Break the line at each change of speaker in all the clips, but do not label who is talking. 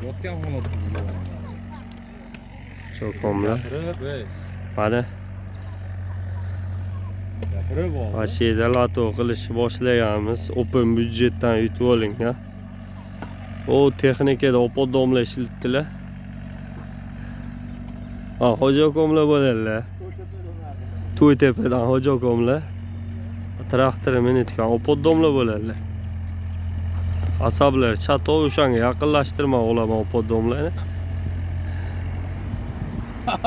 Yotgan holatda buzoq.
Cho'qimlar.
Gapirib,
Mana
gapirib ol.
mashina loto qilishni boshlaganmiz. Open byudjetdan yutib oling, ha. O texnikada opoddomla ishlatdilar. Ha, hojokomlar bo'ladilar. To'ytepadan hojokomlar. Traktor minitgan opoddomlar bo'ladilar. Asablar chato o'shanga yaqinlashtirmoq olaman opoddomlarni.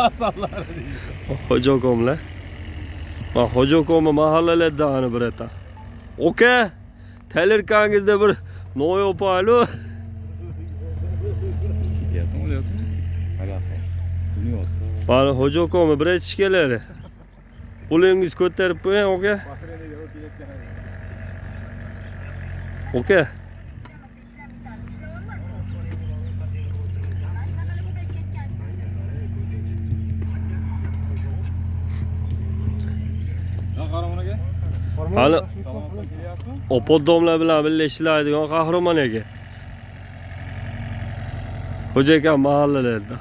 Asablari deydi.
Hojokomlar. Va hojokomi mahallalarda ani bir eta. Oka, talirkangizda bir noyo palo.
Ketyapti, olyapti. Qanaqa? Dunyotda.
Bana hojokomi bir aytish kelar. Pulingiz ko'tarib qo'ying, oka. Oka.
Ya qaramonaga?
Hali
Salom kelyapti.
opoddomlar bilan birga ishlaydigan qahramon aka. Xo'ja aka mahallalarda.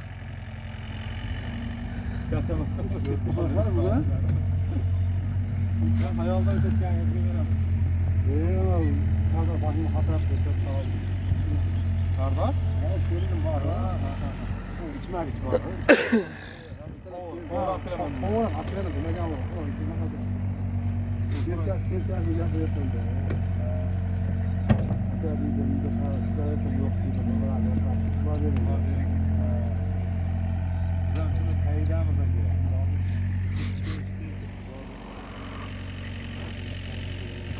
Charchamasdan Ben hayaldan ötürkenizde veremem.
Sardar başını hatırlat götür.
Sardar?
Ya söyledim var ha. İçmek iç var. Oğlan hatırladım. Ne can var? Türkler bir yapı yapıldı. Hatta bir de sağ yok.